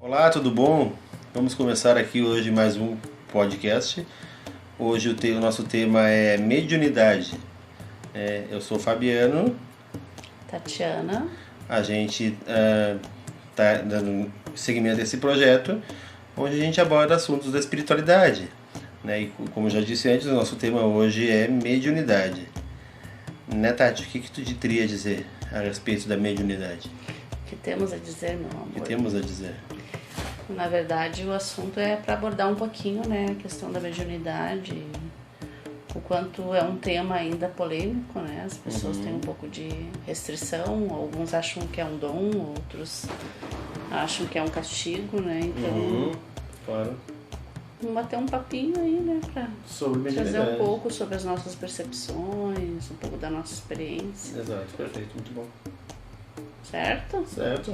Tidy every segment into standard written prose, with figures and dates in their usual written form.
Olá, tudo bom? Vamos começar aqui hoje mais um podcast. Hoje o nosso tema é mediunidade. Eu sou o Fabiano. Tatiana. A gente está dando seguimento a esse projeto, onde a gente aborda assuntos da espiritualidade. Né? E como eu já disse antes, o nosso tema hoje é mediunidade. Né, Tati? O que tu teria a dizer a respeito da mediunidade? O que temos a dizer, meu amor? O que temos a dizer? Na verdade, o assunto é para abordar um pouquinho, né, a questão da mediunidade, o quanto é um tema ainda polêmico, né? As pessoas têm um pouco de restrição, alguns acham que é um dom, outros acham que é um castigo, né? Então, claro. Vamos bater um papinho aí, né, para trazer um pouco sobre as nossas percepções, um pouco da nossa experiência. Exato, perfeito, muito bom. Certo? Certo.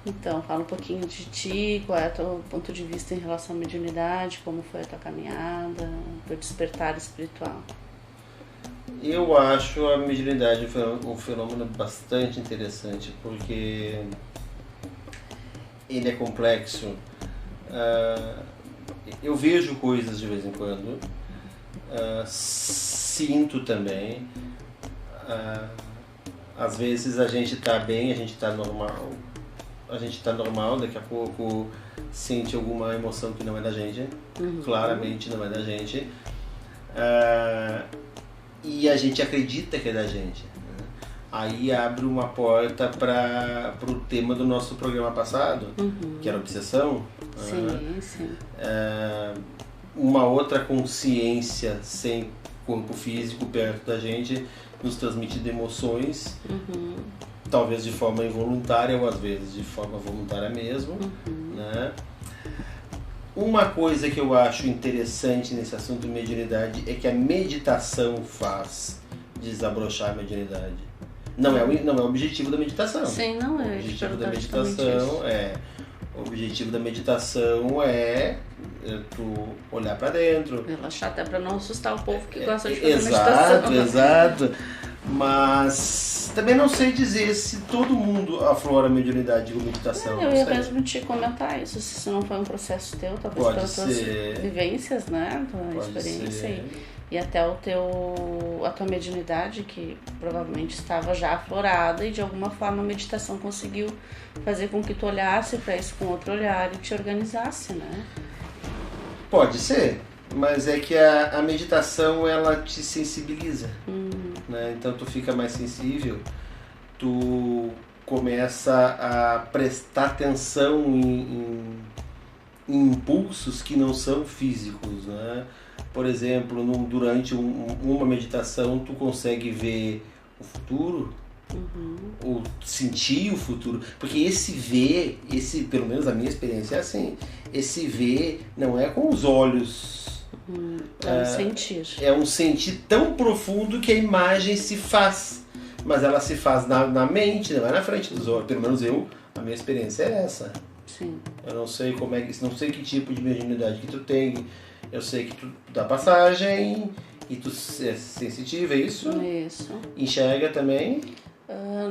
Então, fala um pouquinho de ti, qual é o teu ponto de vista em relação à mediunidade, como foi a tua caminhada, o teu despertar espiritual. Eu acho a mediunidade um fenômeno bastante interessante, porque ele é complexo. Eu vejo coisas de vez em quando, sinto também. Às vezes a gente está bem, a gente está normal, daqui a pouco sente alguma emoção que não é da gente, claramente não é da gente, e a gente acredita que é da gente. Né? Aí abre uma porta para o tema do nosso programa passado, que era obsessão. Sim, sim. Uma outra consciência sem corpo físico perto da gente nos transmitindo emoções, talvez de forma involuntária ou às vezes de forma voluntária mesmo. Né? Uma coisa que eu acho interessante nesse assunto de mediunidade é que a meditação faz desabrochar a mediunidade. Não é o objetivo da meditação. Sim, não é. O objetivo da meditação é tu olhar para dentro. Relaxar até para não assustar o povo que gosta de fazer meditação. Exato. Mas também não sei dizer se todo mundo aflora a mediunidade com meditação. Eu ia mesmo te comentar isso, se isso não foi um processo teu, talvez pelas tuas vivências, né? Tua experiência e até a tua mediunidade, que provavelmente estava já aflorada e de alguma forma a meditação conseguiu fazer com que tu olhasse para isso com outro olhar e te organizasse, né? Pode ser, mas é que a meditação ela te sensibiliza, né? Então tu fica mais sensível, tu começa a prestar atenção em impulsos que não são físicos, né? Por exemplo, durante uma meditação tu consegue ver o futuro, ou sentir o futuro, porque esse ver, pelo menos a minha experiência é assim, esse ver não é com os olhos, é um sentir. É um sentir tão profundo que a imagem se faz, mas ela se faz na mente, não é na frente dos olhos. Pelo menos a minha experiência é essa. Sim. Eu não sei não sei que tipo de mediunidade que tu tem. Eu sei que tu dá passagem e tu é sensitivo, é isso? Isso. Enxerga também?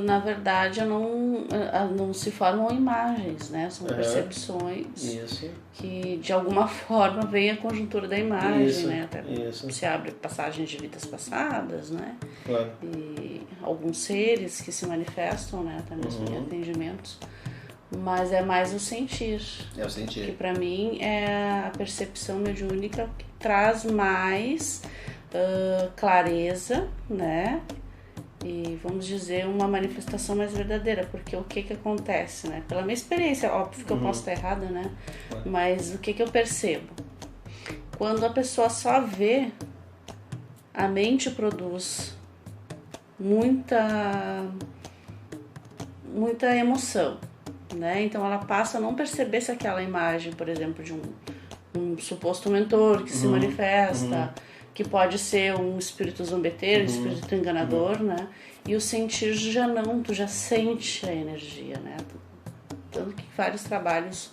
Na verdade, não se formam imagens, né? São percepções que, de alguma forma, vem a conjuntura da imagem, né? Até se abre passagens de vidas passadas, né? Claro. E alguns seres que se manifestam, né? Até mesmo em atendimentos. Mas é mais o sentir. É o sentir. Que para mim é a percepção mediúnica que traz mais clareza, né? E vamos dizer uma manifestação mais verdadeira, porque o que acontece, né? Pela minha experiência, óbvio que eu posso estar errada, né? Mas o que eu percebo? Quando a pessoa só vê, a mente produz muita emoção, né? Então ela passa a não perceber se aquela imagem, por exemplo, de um suposto mentor que se manifesta, que pode ser um espírito zombeteiro, um espírito enganador, né? E o sentir tu já sente a energia, né? Tanto que vários trabalhos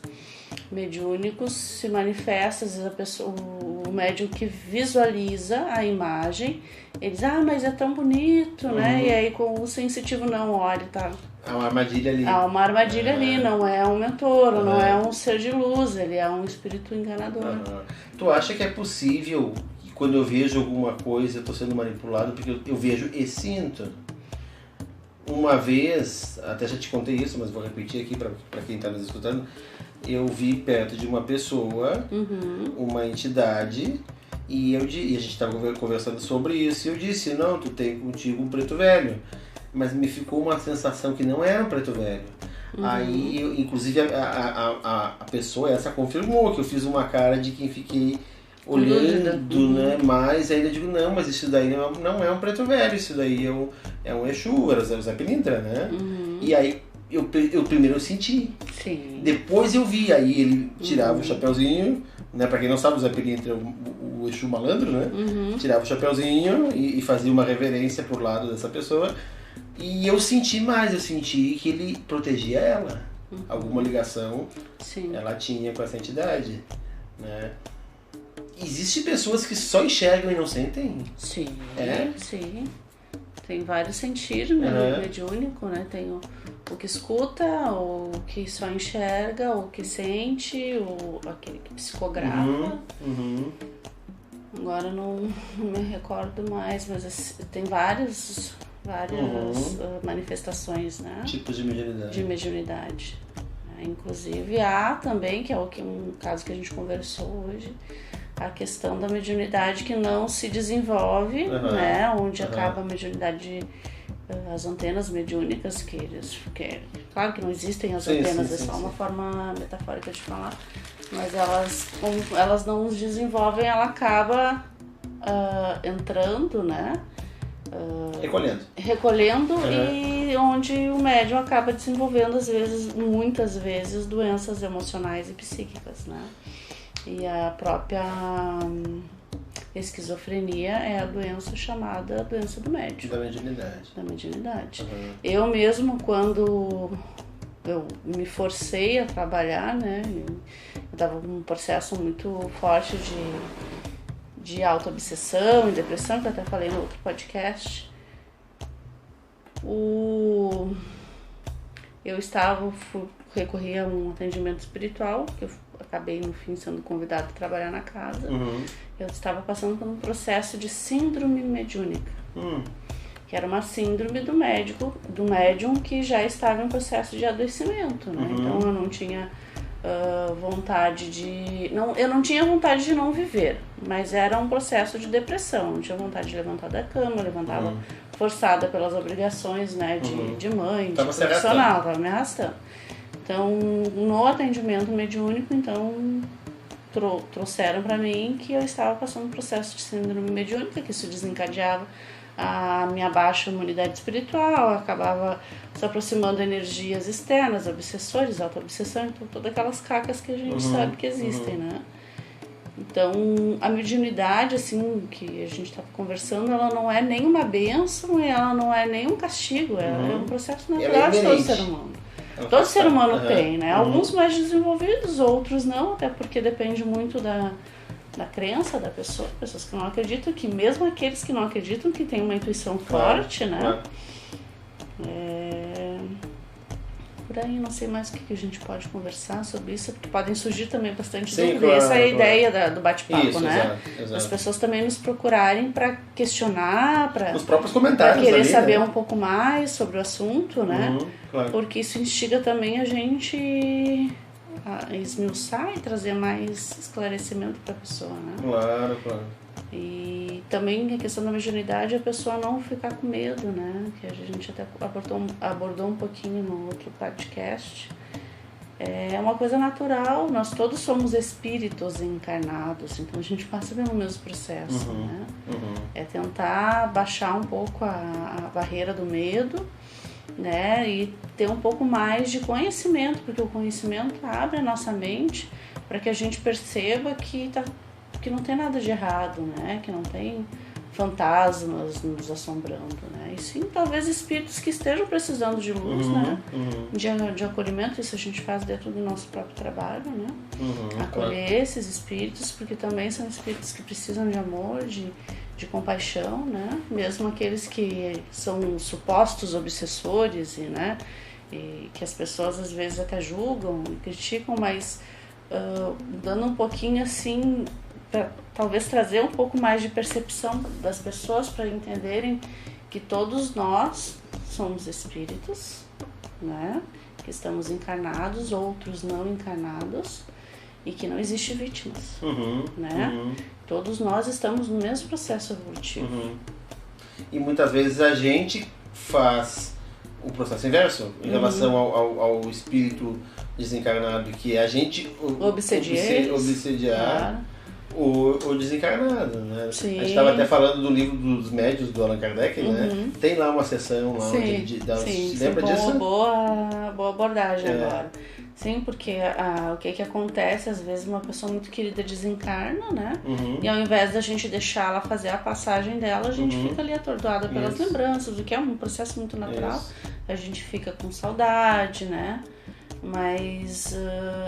mediúnicos se manifesta, às vezes o médium que visualiza a imagem, ele diz, mas é tão bonito, né? E aí com o sensitivo, não, olha, tá... Há uma armadilha ali. Há uma armadilha ali, não é um mentor, não é um ser de luz, ele é um espírito enganador. Tu acha que é possível, quando eu vejo alguma coisa, eu estou sendo manipulado, porque eu vejo e sinto? Uma vez, até já te contei isso, mas vou repetir aqui para quem está nos escutando, eu vi perto de uma pessoa, uma entidade, e a gente estava conversando sobre isso, e eu disse, não, tu tem contigo um preto velho. Mas me ficou uma sensação que não era um preto velho. Aí, inclusive, a pessoa essa confirmou que eu fiz uma cara de quem fiquei olhando, né? Mas ainda digo, não, mas isso daí não é um preto velho, isso daí é um Exu, era o Zé Pilintra, né? E aí, eu primeiro senti. Sim. Depois eu vi, aí ele tirava o chapeuzinho, né? Pra quem não sabe, o Zé Pilintra é o Exu malandro, né? Tirava o chapeuzinho e fazia uma reverência pro lado dessa pessoa. E eu senti que ele protegia ela. Alguma ligação ela tinha com essa entidade, né? Existem pessoas que só enxergam e não sentem? Sim, sim. Tem vários sentidos mediúnico, né? Tem o que escuta, o que só enxerga, o que sente, aquele que psicografa. Agora não me recordo mais, mas tem várias manifestações, né? Tipos de mediunidade. Inclusive há também, que é um caso que a gente conversou hoje, a questão da mediunidade que não se desenvolve, né? Onde acaba a mediunidade, as antenas mediúnicas, claro que não existem as antenas, é só uma forma metafórica de falar, mas elas não desenvolvem, ela acaba entrando, né? Recolhendo e onde o médium acaba desenvolvendo muitas vezes doenças emocionais e psíquicas, né? E a própria esquizofrenia é a doença chamada doença do médium. Da mediunidade. Eu mesmo, quando eu me forcei a trabalhar, né? Eu estava num processo muito forte de auto-obsessão e depressão, que eu até falei no outro podcast. Recorri a um atendimento espiritual, que eu acabei no fim sendo convidada a trabalhar na casa. Eu estava passando por um processo de síndrome mediúnica, que era uma síndrome do médium que já estava em processo de adoecimento, né? Então eu não tinha eu não tinha vontade de não viver, mas era um processo de depressão. Não tinha vontade de levantar da cama, eu levantava forçada pelas obrigações, né, de mãe, de profissional, estava me arrastando. Então, no atendimento mediúnico, trouxeram para mim que eu estava passando um processo de síndrome mediúnica, que isso desencadeava a minha baixa imunidade espiritual, acabava se aproximando de energias externas, obsessores, auto-obsessão, então todas aquelas cacas que a gente sabe que existem, né? Então, a mediunidade, assim, que a gente está conversando, ela não é nem uma bênção, ela não é nem um castigo, ela é um processo natural de todo ser humano. Todo ser humano tem, né? Alguns mais desenvolvidos, outros não, até porque depende muito da crença da pessoa, pessoas que não acreditam, que mesmo aqueles que não acreditam, que tem uma intuição forte, né? Por aí, não sei mais o que a gente pode conversar sobre isso, porque podem surgir também bastante dúvidas. Claro, essa é a ideia do bate-papo, né? Exato. As pessoas também nos procurarem para questionar, os próprios comentários, para querer ali, saber né? um pouco mais sobre o assunto, né? Claro. Porque isso instiga também a gente a esmiuçar e trazer mais esclarecimento para a pessoa, né? Claro. E também a questão da mediunidade, a pessoa não ficar com medo, né? Que a gente até abordou um pouquinho no outro podcast. É uma coisa natural, nós todos somos espíritos encarnados, então a gente passa pelo mesmo processo, né? É tentar baixar um pouco a barreira do medo, né? E ter um pouco mais de conhecimento, porque o conhecimento abre a nossa mente para que a gente perceba que não tem nada de errado, né? Que não tem fantasmas nos assombrando, né? E sim, talvez espíritos que estejam precisando de luz, né? De acolhimento, isso a gente faz dentro do nosso próprio trabalho, né? Acolher esses espíritos, porque também são espíritos que precisam de amor, de compaixão, né? Mesmo aqueles que são supostos obsessores e que as pessoas às vezes até julgam e criticam, mas dando um pouquinho assim, pra, talvez trazer um pouco mais de percepção das pessoas para entenderem que todos nós somos espíritos, né? Que estamos encarnados, outros não encarnados, e que não existe vítimas, né? Todos nós estamos no mesmo processo evolutivo. E muitas vezes a gente faz o processo inverso em relação ao espírito desencarnado, que é a gente obsediar o desencarnado, né? Sim. A gente estava até falando do livro dos médios do Allan Kardec, né? Tem lá uma sessão lá onde lembra disso? Boa abordagem agora. Sim, porque o que acontece, às vezes uma pessoa muito querida desencarna, né? E ao invés da gente deixar ela fazer a passagem dela, a gente fica ali atordoada pelas lembranças, o que é um processo muito natural. A gente fica com saudade, né? Mas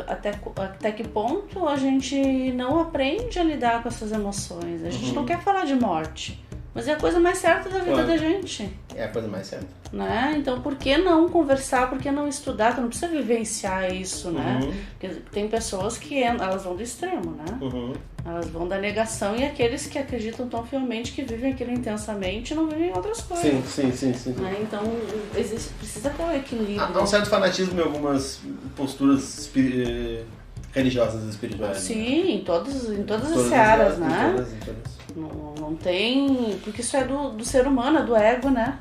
até que ponto a gente não aprende a lidar com essas emoções? A gente não quer falar de morte, mas é a coisa mais certa da vida da gente. É a coisa mais certa. Né? Então, por que não conversar? Por que não estudar? Tu não precisa vivenciar isso, né? Porque tem pessoas que elas vão do extremo, né? Elas vão da negação, e aqueles que acreditam tão fielmente que vivem aquilo intensamente não vivem outras coisas. Sim. Né? Então, precisa ter um equilíbrio. Há um certo fanatismo em algumas posturas religiosas e espirituais. Sim, em todas as searas, né? Em todas. Não tem... Porque isso é do ser humano, é do ego, né?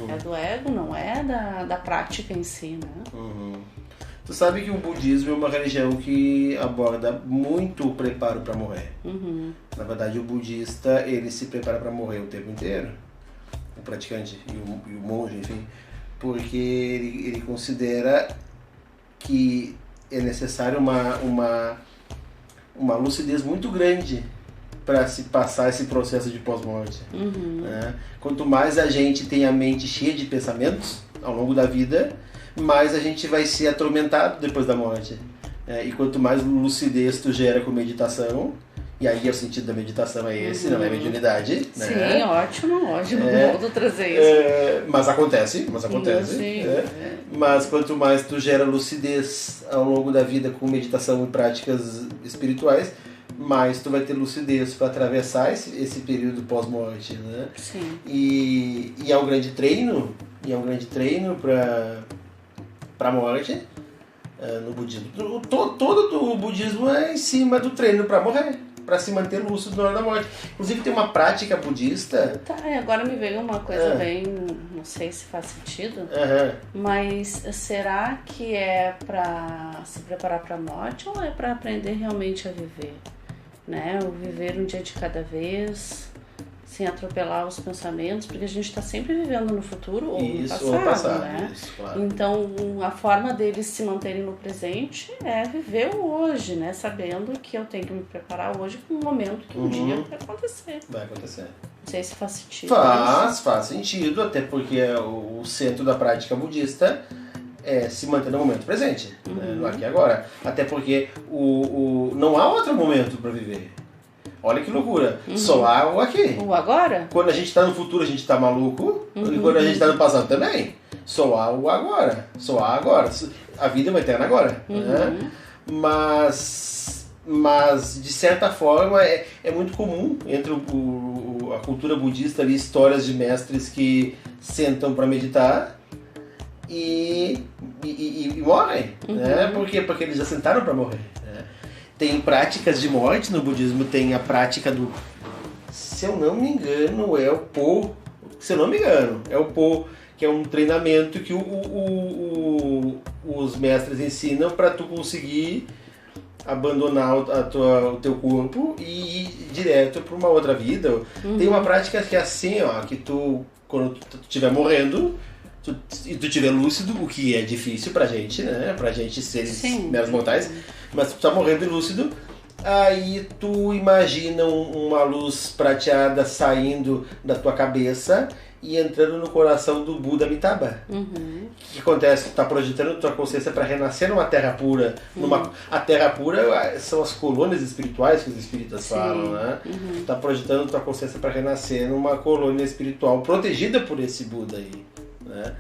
É do ego, não é da prática em si, né? Tu sabe que o budismo é uma religião que aborda muito o preparo para morrer. Na verdade, o budista, ele se prepara para morrer o tempo inteiro. O praticante e o monge, enfim. Porque ele considera que é necessário uma lucidez muito grande para se passar esse processo de pós-morte. Né? Quanto mais a gente tem a mente cheia de pensamentos ao longo da vida, mais a gente vai ser atormentado depois da morte. E quanto mais lucidez tu gera com meditação, e aí o sentido da meditação é esse, não é mediunidade. Sim, né? ótimo, vou trazer isso. Mas acontece. Sim. Mas quanto mais tu gera lucidez ao longo da vida com meditação e práticas espirituais, mais tu vai ter lucidez para atravessar esse período pós-morte, né? Sim. E é um grande treino, para a morte no budismo. Todo o budismo é em cima do treino para morrer, para se manter lúcido na hora da morte. Inclusive tem uma prática budista... Tá, agora me veio uma coisa bem... Não sei se faz sentido, mas será que é para se preparar para a morte ou é para aprender realmente a viver? Né? O viver um dia de cada vez, sem atropelar os pensamentos, porque a gente está sempre vivendo no futuro ou no passado, né? Isso, claro. Então, a forma deles se manterem no presente é viver o hoje, né? Sabendo que eu tenho que me preparar hoje para um momento que um dia vai acontecer. Vai acontecer. Não sei se faz sentido. Faz sentido, até porque o centro da prática budista é se manter no momento presente, né, no aqui e agora. Até porque não há outro momento para viver. Olha que loucura. Só há o aqui. O agora? Quando a gente está no futuro, a gente está maluco. E quando a gente está no passado também. Só há o agora. Só há agora. A vida é uma eterna agora. Né? Mas, de certa forma, é muito comum entre a cultura budista ali, histórias de mestres que sentam para meditar e morrem, né? Por quê? Porque eles já sentaram para morrer, né? Tem práticas de morte no budismo, tem a prática do, se eu não me engano, é o Po, que é um treinamento que os mestres ensinam para tu conseguir abandonar o teu corpo e ir direto para uma outra vida. Tem uma prática que é assim, ó, que tu, quando tu estiver morrendo, e tu estiver lúcido, o que é difícil pra gente, né? Pra gente seres meros mortais, mas tu tá morrendo lúcido, aí tu imagina uma luz prateada saindo da tua cabeça e entrando no coração do Buda Amitabha. O que acontece? Tu tá projetando tua consciência para renascer numa terra pura. A terra pura são as colônias espirituais que os espíritas falam, né? Tu tá projetando tua consciência para renascer numa colônia espiritual protegida por esse Buda aí, né?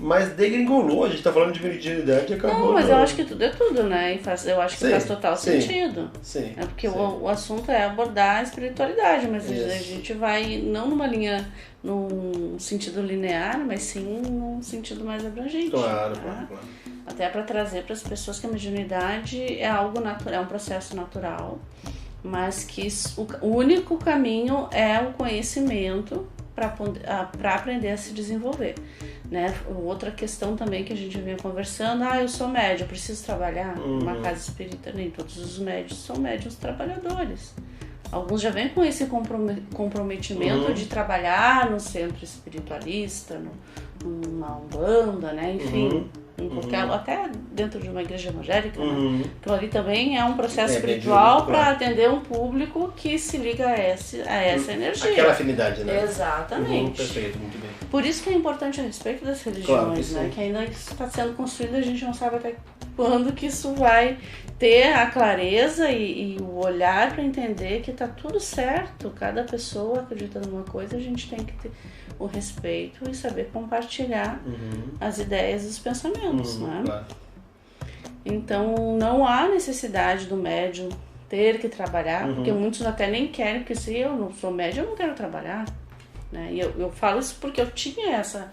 Mas degringolou, a gente tá falando de mediunidade e acabou. Não, mas eu acho que tudo é tudo, né? Eu acho que faz total sentido. Sim. É porque o assunto é abordar a espiritualidade, mas a gente vai não numa linha, num sentido linear, mas sim num sentido mais abrangente. Claro. Até para trazer para as pessoas que a mediunidade é algo natural, é um processo natural, mas que o único caminho é o conhecimento para aprender a se desenvolver, né? Outra questão também que a gente vinha conversando, eu sou médium, eu preciso trabalhar numa casa espírita. Nem todos os médios são médiuns trabalhadores. Alguns já vêm com esse comprometimento de trabalhar no centro espiritualista, numa umbanda, né? Enfim, em qualquer, até dentro de uma igreja evangélica, né? Aquilo ali também é um processo espiritual para atender um público que se liga a essa energia. Aquela afinidade, né? Exatamente. Perfeito, muito bem. Por isso que é importante a respeito das religiões, né? Que ainda está sendo construído, a gente não sabe até quando que isso vai ter a clareza e o olhar para entender que está tudo certo. Cada pessoa acredita numa coisa, a gente tem que ter o respeito e saber compartilhar as ideias e os pensamentos, né? Claro. Então, não há necessidade do médium ter que trabalhar, porque muitos até nem querem, porque se eu não sou médium, eu não quero trabalhar, né? E eu falo isso porque eu tinha essa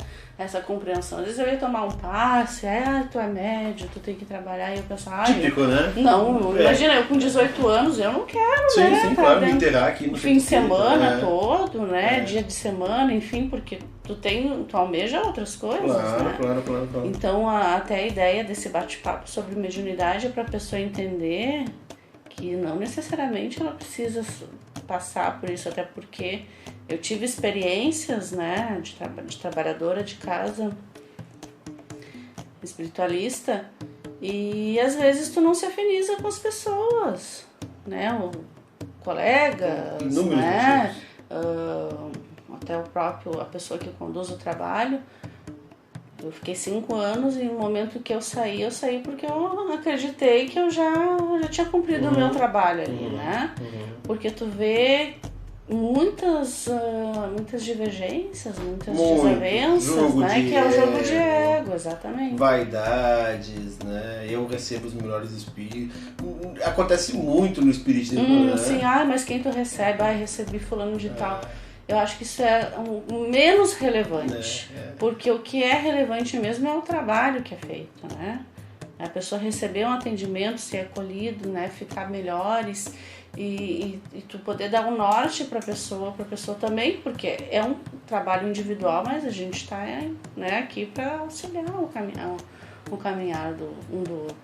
compreensão. Às vezes eu ia tomar um passe, tu é médio, tu tem que trabalhar, e eu pensava, típico, né? Não, imagina, eu com 18 anos, eu não quero, né? Sim, claro, me enterrar aqui no fim de semana todo, né? Dia de semana, enfim, porque tu almeja outras coisas, né? Claro. Então, até a ideia desse bate-papo sobre mediunidade é para a pessoa entender que não necessariamente ela precisa passar por isso, até porque eu tive experiências, né, de trabalhadora de casa espiritualista, e às vezes tu não se afiniza com as pessoas, né, colegas, né, até a pessoa que conduz o trabalho. Eu fiquei 5 anos e no momento que eu saí porque eu acreditei que eu já tinha cumprido o meu trabalho ali, né? Porque tu vê muitas divergências, muitas desavenças, né? Que é o jogo de ego, exatamente. Vaidades, né? Eu recebo os melhores espíritos. Acontece muito no espiritismo, né? Sim, mas quem tu recebe? Recebi fulano de tal. Eu acho que isso é o menos relevante, porque o que é relevante mesmo é o trabalho que é feito, né? A pessoa receber um atendimento, ser acolhido, né? Ficar melhores e tu poder dar um norte para a pessoa também, porque é um trabalho individual, mas a gente está, né, aqui para auxiliar o caminhar um do outro.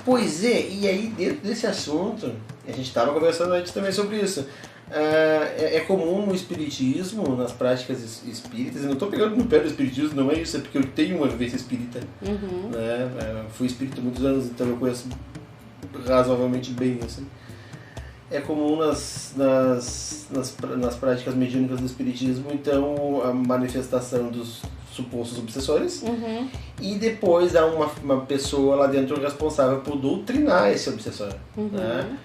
Pois é, e aí dentro desse assunto, a gente estava conversando antes também sobre isso. É comum no espiritismo, nas práticas espíritas, eu não estou pegando no pé do espiritismo, não é isso, é porque eu tenho uma vivência espírita, né? Fui espírita há muitos anos, então eu conheço razoavelmente bem, assim. É comum nas práticas mediúnicas do espiritismo, então, a manifestação dos supostos obsessores, e depois há uma pessoa lá dentro responsável por doutrinar esse obsessor, né?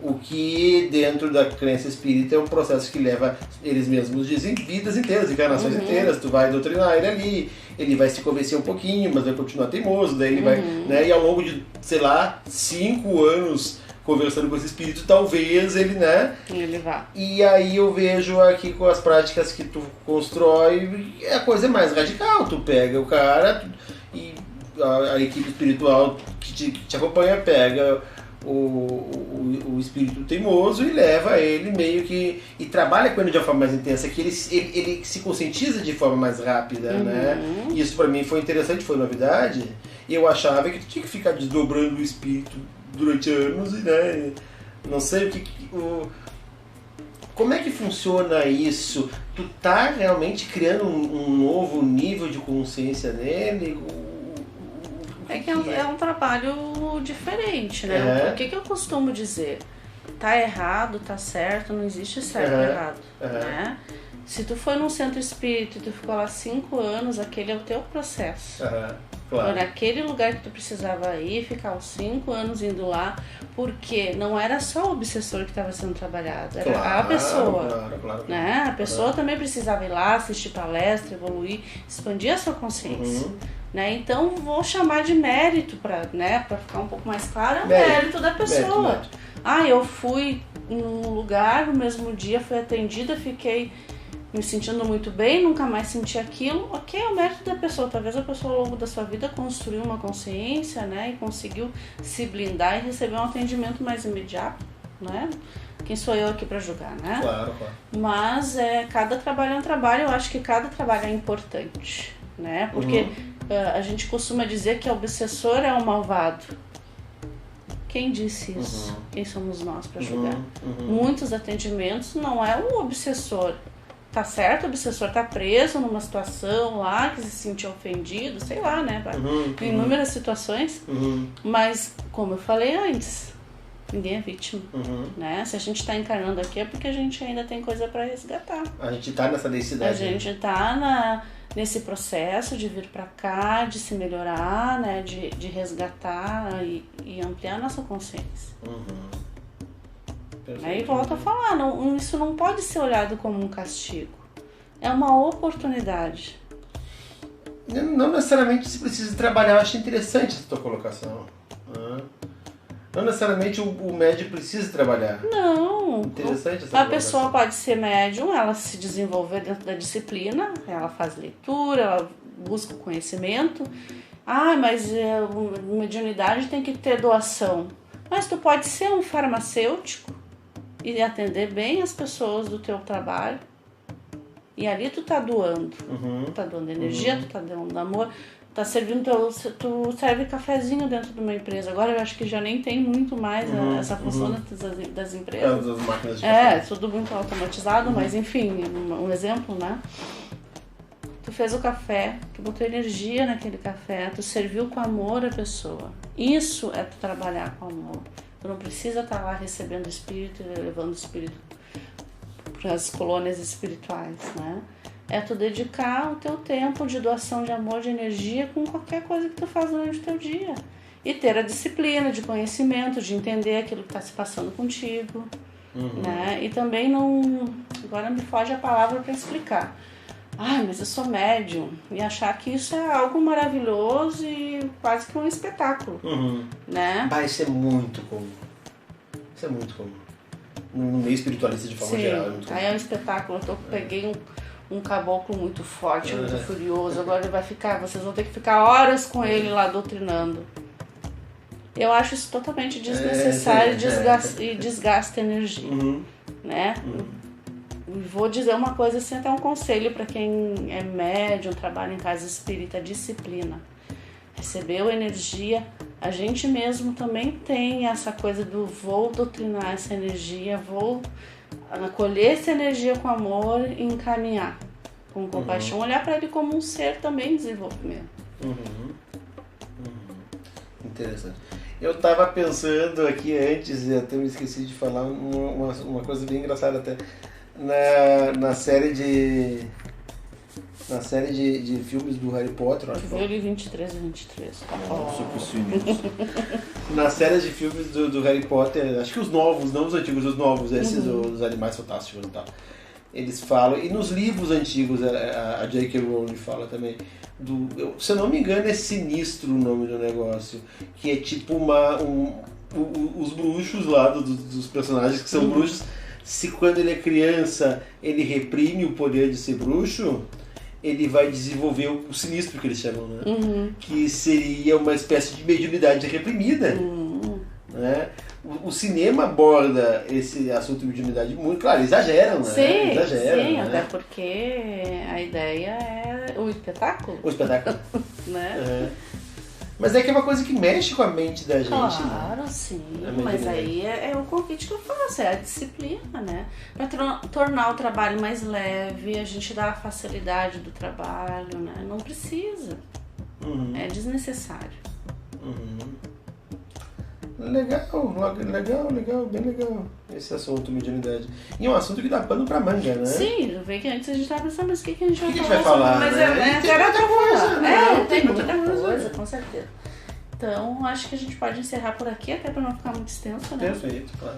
O que dentro da crença espírita é um processo que leva, eles mesmos dizem, vidas inteiras, encarnações inteiras. Tu vai doutrinar ele ali, ele vai se convencer um pouquinho, mas vai continuar teimoso, daí ele vai, né? E ao longo de, 5 anos conversando com esse espírito, talvez ele, né? Ele vá. E aí eu vejo aqui com as práticas que tu constrói, a coisa é mais radical. Tu pega o cara e a equipe espiritual que te acompanha pega o espírito teimoso e leva ele meio que... E trabalha com ele de uma forma mais intensa, que ele se conscientiza de forma mais rápida, né? E isso pra mim foi interessante, foi novidade. E eu achava que tu tinha que ficar desdobrando o espírito durante anos, né? Não sei como é que funciona isso? Tu tá realmente criando um novo nível de consciência nele? que é um trabalho diferente, né? O que eu costumo dizer? Tá errado, tá certo, não existe certo ou errado, né? Se tu foi num centro espírita e tu ficou lá 5 anos, aquele é o teu processo. Claro. Foi naquele lugar que tu precisava ir, ficar uns 5 anos indo lá, porque não era só o obsessor que estava sendo trabalhado, era a pessoa. Claro. Né? A pessoa também precisava ir lá, assistir palestra, evoluir, expandir a sua consciência. Né? Então vou chamar de mérito para ficar um pouco mais claro, é o mérito da pessoa. Mérito. Eu fui num lugar, no mesmo dia fui atendida, fiquei me sentindo muito bem, nunca mais senti aquilo. Ok, é o mérito da pessoa. Talvez a pessoa ao longo da sua vida construiu uma consciência, né, e conseguiu se blindar e receber um atendimento mais imediato, né? Quem sou eu aqui para julgar, né? Claro. Mas cada trabalho é um trabalho. Eu acho que cada trabalho é importante, né? Porque a gente costuma dizer que o obsessor é o malvado. Quem disse isso? Quem somos nós para julgar? Muitos atendimentos não é o obsessor. Tá certo, o obsessor tá preso numa situação lá, que se sentiu ofendido, sei lá, né? Em inúmeras situações. Mas, como eu falei antes, ninguém é vítima, né? Se a gente tá encarnando aqui é porque a gente ainda tem coisa para resgatar. A gente tá nessa densidade. A gente tá nesse processo de vir para cá, de se melhorar, né? De resgatar e ampliar a nossa consciência. Aí volto a falar, isso não pode ser olhado como um castigo. É uma oportunidade. Não necessariamente se precisa trabalhar. Eu acho interessante essa tua colocação. Não necessariamente o médium precisa trabalhar. Não. Interessante essa colocação. A pessoa pode ser médium, ela se desenvolver dentro da disciplina, ela faz leitura, ela busca o conhecimento. Mas mediunidade tem que ter doação. Mas tu pode ser um farmacêutico e atender bem as pessoas do teu trabalho. E ali tu tá doando. Tu tá doando energia, tu tá dando amor, tá servindo tu serve cafezinho dentro de uma empresa. Agora eu acho que já nem tem muito mais essa função das empresas. Das máquinas de café. Tudo muito automatizado, mas enfim, um exemplo, né? Tu fez o café, tu botou energia naquele café, tu serviu com amor a pessoa. Isso é tu trabalhar com amor. Tu não precisa estar lá recebendo o espírito e levando o espírito para as colônias espirituais, né? É tu dedicar o teu tempo de doação de amor, de energia com qualquer coisa que tu faz durante o teu dia. E ter a disciplina de conhecimento, de entender aquilo que está se passando contigo, né? E também agora me foge a palavra para explicar. Mas eu sou médium. E achar que isso é algo maravilhoso e quase que um espetáculo, né? Isso é muito comum. Isso é muito comum. No meio espiritualista de forma geral. É muito comum. Aí é um espetáculo. Eu peguei um caboclo muito forte, muito furioso. Agora vocês vão ter que ficar horas com ele lá doutrinando. Eu acho isso totalmente desnecessário e desgasta energia, né? Vou dizer uma coisa assim, até um conselho para quem é médium, trabalha em casa espírita, disciplina. Recebeu energia, a gente mesmo também tem essa coisa do vou doutrinar essa energia, vou acolher essa energia com amor e encaminhar com compaixão, olhar para ele como um ser também em desenvolvimento. Interessante. Eu estava pensando aqui antes, e até me esqueci de falar uma coisa bem engraçada até. Na série de filmes do Harry Potter. Eu vi 23 e 23. Na série de filmes do Harry Potter, acho que os novos, não os antigos, os novos, esses dos Animais Fantásticos e tal. Eles falam, e nos livros antigos, a J.K. Rowling fala também, se eu não me engano é Sinistro o nome do negócio, que é tipo os bruxos lá, dos personagens que são bruxos. Se quando ele é criança ele reprime o poder de ser bruxo, ele vai desenvolver o sinistro que eles chamam, né? Que seria uma espécie de mediunidade reprimida. Né? O cinema aborda esse assunto de mediunidade muito, claro, exageram, né? Sim, né? Até porque a ideia é o espetáculo. O espetáculo. Né? Mas é que é uma coisa que mexe com a mente da gente. Claro, sim. Mas aí é o convite que eu faço, é a disciplina, né? Para tornar o trabalho mais leve, a gente dá a facilidade do trabalho, né? Não precisa. É desnecessário. Legal, bem legal esse assunto, mediunidade. E é um assunto que dá pano pra manga, né? Sim, vê que antes a gente tava pensando, mas o que a gente vai falar? A gente vai falar, mas né? Tem muita coisa, né? Tem muita coisa, com certeza. Então, acho que a gente pode encerrar por aqui, até pra não ficar muito extenso, né? Perfeito, claro.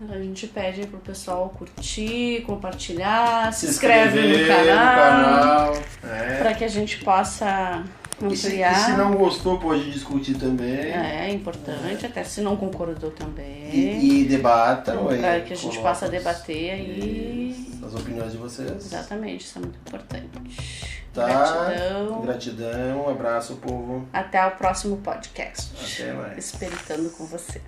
A gente pede pro pessoal curtir, compartilhar, se inscreve no canal pra que a gente possa ampliar. E se não gostou, pode discutir também. É importante, até se não concordou também. E debata. Para que a gente possa debater aí as opiniões de vocês. Exatamente, isso é muito importante. Tá. Gratidão, um abraço, povo. Até o próximo podcast. Até mais. Esperitando com você.